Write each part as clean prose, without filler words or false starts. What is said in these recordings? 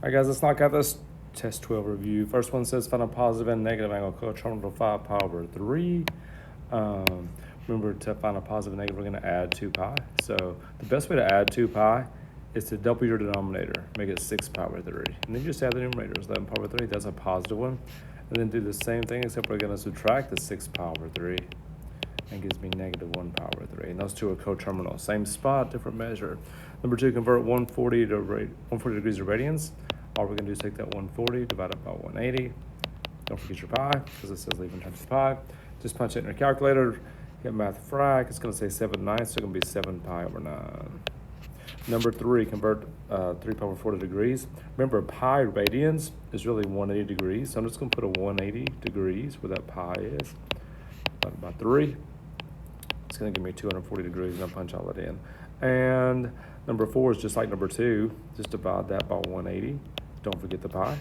All right, guys, let's knock out this test 12 review. First one says find a positive and negative angle coterminal 5 pi over 3. Remember, to find a positive and negative, we're going to add 2 pi. So the best way to add 2 pi is to double your denominator, make it 6 pi over 3. And then just add the numerators, 11 pi over 3, that's a positive one. And then do the same thing, except we're going to subtract the 6 pi over 3. And gives me negative 1 pi over 3. And those two are coterminal. Same spot, different measure. Number 2, convert 140 degrees to radians. All we're going to do is take that 140, divide it by 180. Don't forget your pi, because it says leave in terms of pi. Just punch it in your calculator. Get math frac. It's going to say 7/9, so it's going to be 7 pi over 9. Number 3, convert 3 pi over 40 degrees. Remember, pi radians is really 180 degrees. So I'm just going to put a 180 degrees where that pi is. Divided by 3. It's going to give me 240 degrees, and I'll punch all that in. And number 4 is just like number 2. Just divide that by 180. Don't forget the pi.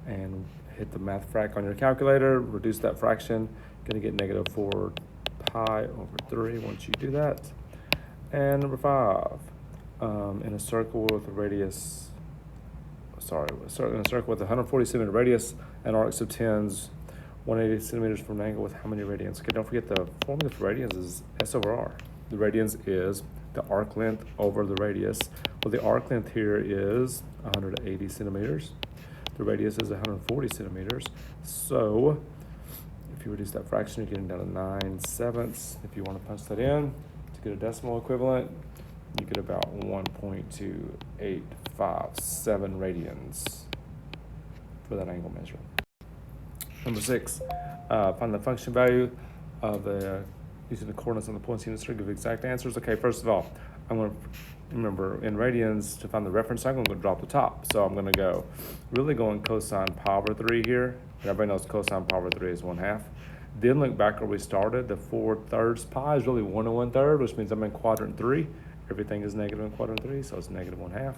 And hit the math frac on your calculator. Reduce that fraction. Going to get negative 4 pi over 3 once you do that. And number 5, in a circle with a radius, in a circle with a 140 centimeter radius and arcs of 10s, 180 centimeters from an angle with how many radians? Okay, don't forget the formula for radians is S over R. The radians is the arc length over the radius. Well, the arc length here is 180 centimeters. The radius is 140 centimeters. So if you reduce that fraction, you're getting down to 9/7. If you want to punch that in to get a decimal equivalent, you get about 1.2857 radians for that angle measure. Number 6, find the function value of using the coordinates on the points units to give exact answers. Okay, first of all, I'm going to remember in radians to find the reference angle. I'm going to drop the top. So I'm going to really going cosine pi over 3 here. And everybody knows cosine pi over 3 is 1/2. Then look back where we started. The 4/3 pi is really 1 1/3, which means I'm in quadrant 3. Everything is negative in quadrant 3, so it's negative 1/2.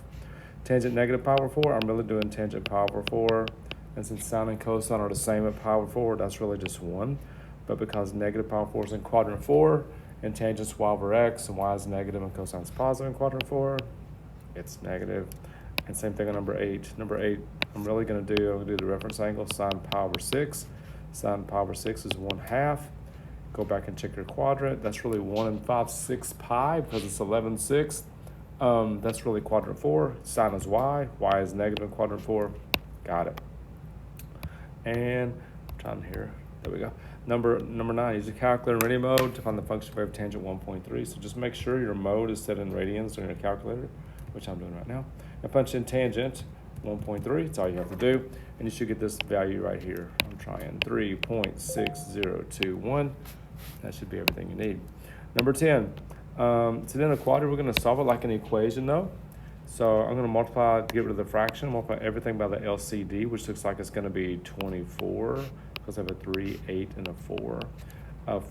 Tangent negative pi over 4, I'm really doing tangent pi over 4. And since sine and cosine are the same at pi over 4, that's really just 1. But because negative pi over 4 is in quadrant 4, and tangent's y over x, and y is negative and cosine's positive in quadrant 4, it's negative. And same thing on number 8. Number 8, I'm going to do the reference angle, sine pi over 6. Sine pi over 6 is 1/2. Go back and check your quadrant. That's really 1 5/6 pi because it's 11/6. That's really quadrant 4. Sine is y. Y is negative in quadrant 4. Got it. And I'm trying here. There we go. Number 9, use the calculator in radian mode to find the function value of tangent 1.3. So just make sure your mode is set in radians on your calculator, which I'm doing right now. And punch in tangent 1.3. That's all you have to do. And you should get this value right here. I'm trying 3.6021. That should be everything you need. Number 10. So then a quadrant, we're going to solve it like an equation though. So I'm going to multiply to get rid of the fraction, multiply everything by the LCD, which looks like it's going to be 24, because I have a 3, 8, and a 4.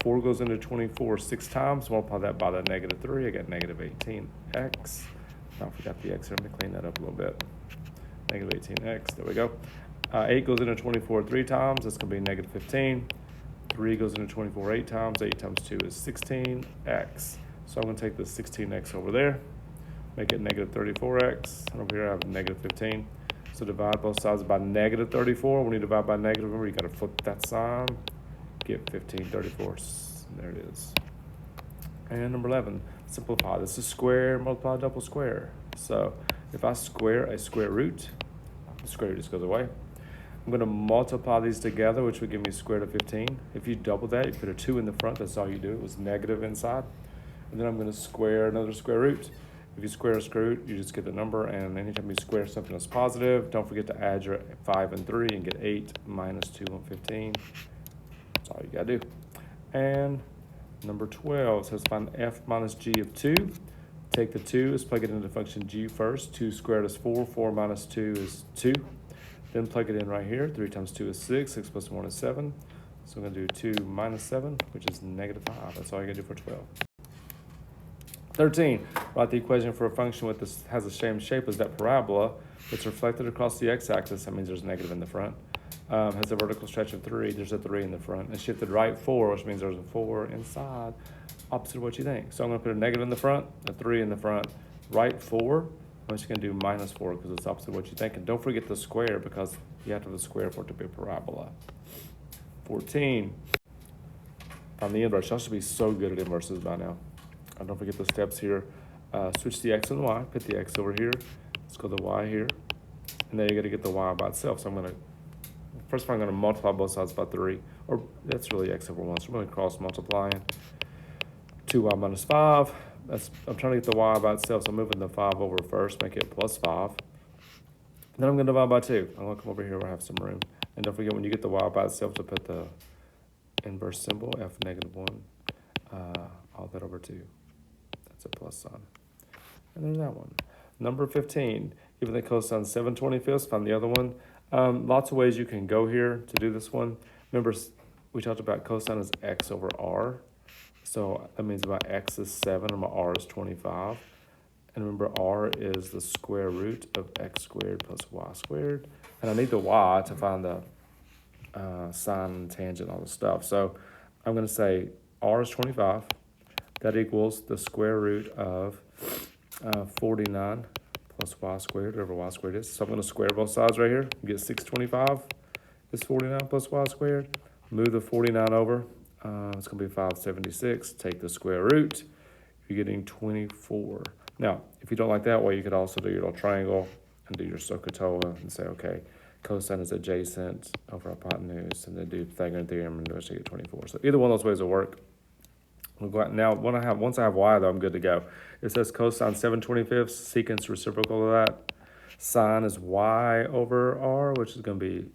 4 goes into 24 6 times, multiply that by the negative 3, I get negative 18x. I forgot the x here, I'm going to clean that up a little bit. Negative 18x, there we go. 8 goes into 24 3 times, that's going to be negative 15. 3 goes into 24 8 times, 8 times 2 is 16x. So I'm going to take the 16x over there, make it negative 34x, and over here I have negative 15. So divide both sides by negative 34. When you divide by negative, remember you got to flip that sign, get 15/34. There it is. And number 11, simplify. This is square, multiply double square. So if I square a square root, the square root just goes away. I'm going to multiply these together, which would give me square root of 15. If you double that, you put a 2 in the front. That's all you do. It was negative inside. And then I'm going to square another square root. If you square a square root, you just get the number, and anytime you square something that's positive, don't forget to add your 5 and 3 and get 8 minus 2 and 15. That's all you got to do. And number 12 says find f minus g of 2. Take the 2, let's plug it into the function g first. 2 squared is 4, 4 minus 2 is 2. Then plug it in right here. 3 times 2 is 6, 6 plus 1 is 7. So I'm going to do 2 minus 7, which is negative 5. That's all you got to do for 12. 13, write the equation for a function with this has the same shape as that parabola. It's reflected across the x-axis. That means there's negative in the front. Has a vertical stretch of 3. There's a 3 in the front. And shifted right 4, which means there's a 4 inside. Opposite of what you think. So I'm going to put a negative in the front, a 3 in the front, right 4. I'm just going to do minus 4 because it's opposite of what you think. And don't forget the square because you have to have the square for it to be a parabola. 14. On the inverse, y'all should be so good at inverses by now. And don't forget the steps here. Switch the x and the y, put the x over here. Let's go to the y here. And then you got to get the y by itself. So first of all, I'm going to multiply both sides by 3. Or that's really x over 1. So I'm going to cross multiplying. 2y minus 5. I'm trying to get the y by itself, so I'm moving the 5 over first, make it plus 5. Then I'm going to divide by 2. I'm going to come over here where I have some room. And don't forget, when you get the y by itself, to put the inverse symbol, f negative 1, all that over 2. That's a plus sign. And there's that one. Number 15, given the cosine 7/25, find the other one. Lots of ways you can go here to do this one. Remember, we talked about cosine is x over r. So that means my x is 7 and my r is 25. And remember, r is the square root of x squared plus y squared. And I need the y to find the sine and tangent, all the stuff. So I'm going to say r is 25. That equals the square root of 49 plus y squared, whatever y squared is. So I'm going to square both sides right here. Get 625 is 49 plus y squared. Move the 49 over. It's going to be 576. Take the square root. You're getting 24. Now, if you don't like that way, you could also do your little triangle and do your SOHCAHTOA and say, okay, cosine is adjacent over hypotenuse, and then do Pythagorean theorem and eventually get 24. So either one of those ways will work. We'll go out now. Once I have y, though, I'm good to go. It says cosine 7/25, secant's reciprocal of that. Sine is y over r, which is going to be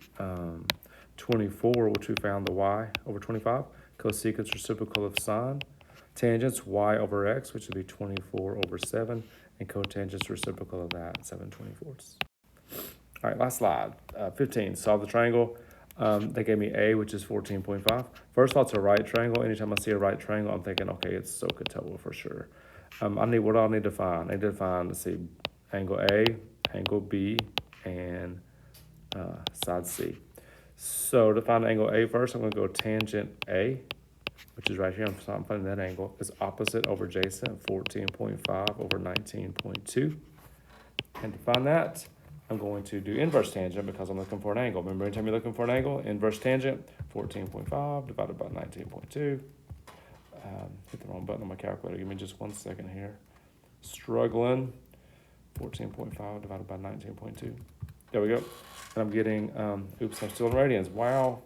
24, which we found the y over 25. Cosecant's reciprocal of sine. Tangent's y over x, which would be 24 over 7. And cotangent's reciprocal of that, 7/24. All right, last slide. 15, solve the triangle. They gave me A, which is 14.5. First of all, it's a right triangle. Anytime I see a right triangle, I'm thinking, okay, it's SOHCAHTOA for sure. What do I need to find? I need to find, let's see, angle A, angle B, and side C. So to find angle A first, I'm going to go tangent A, which is right here. I'm finding that angle is opposite over adjacent, 14.5 over 19.2. And to find that, I'm going to do inverse tangent because I'm looking for an angle. Remember, anytime you're looking for an angle, inverse tangent, 14.5 divided by 19.2. Hit the wrong button on my calculator. Give me just 1 second here. Struggling. 14.5 divided by 19.2. There we go. And I'm getting, oops, I'm still in radians. Wow.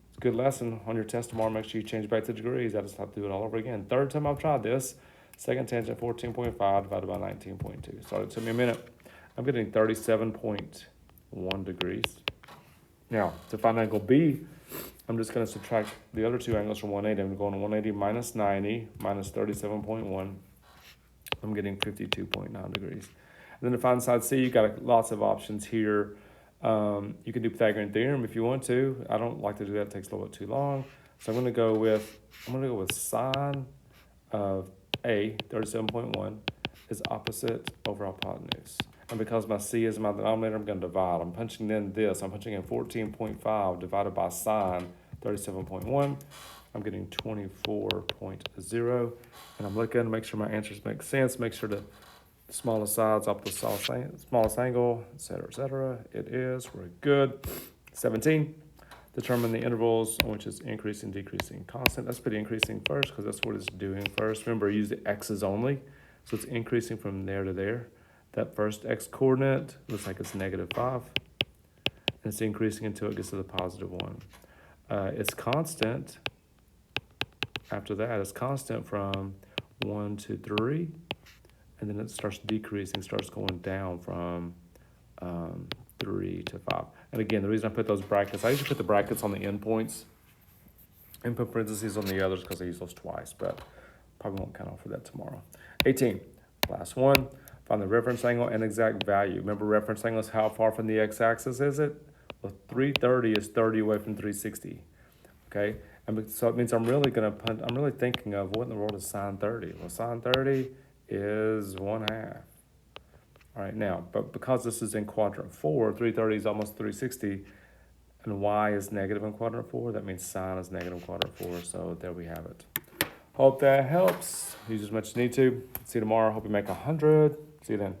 It's a good lesson. On your test tomorrow, make sure you change back to degrees. I just have to do it all over again. Third time I've tried this. Second tangent, 14.5 divided by 19.2. Sorry, it took me a minute. I'm getting 37.1 degrees. Now, to find angle B, I'm just going to subtract the other two angles from 180. I'm going 180 minus 90 minus 37.1. I'm getting 52.9 degrees. And then to find side C, you've got lots of options here. You can do Pythagorean theorem if you want to. I don't like to do that. It takes a little bit too long. So I'm going to go with sine of A, 37.1, is opposite over hypotenuse. And because my C is my denominator, I'm going to divide. I'm punching in this. I'm punching in 14.5 divided by sine 37.1. I'm getting 24.0. And I'm looking to make sure my answers make sense. Make sure the smallest sides off the smallest angle, etc., etc. It is. We're good. 17. Determine the intervals on which it's increasing, decreasing, constant. Let's put increasing first because that's what it's doing first. Remember, use the x's only. So it's increasing from there to there. That first x coordinate looks like it's -5. And it's increasing until it gets to the +1. It's constant. After that, it's constant from 1 to 3. And then it starts decreasing, starts going down from 3 to 5. And again, the reason I put those brackets, I usually put the brackets on the endpoints and put parentheses on the others because I use those twice, but probably won't count off for that tomorrow. 18, last one. Find the reference angle and exact value. Remember, reference angle is how far from the x-axis is it? Well, 330 is 30 away from 360. Okay, and so it means I'm really thinking of what in the world is sine 30? Well, sine 30 is 1/2. All right, now, but because this is in quadrant 4, 330 is almost 360, and y is negative in quadrant 4. That means sine is negative in quadrant 4. So there we have it. Hope that helps. Use as much as you need to. See you tomorrow. Hope you make 100. See you then.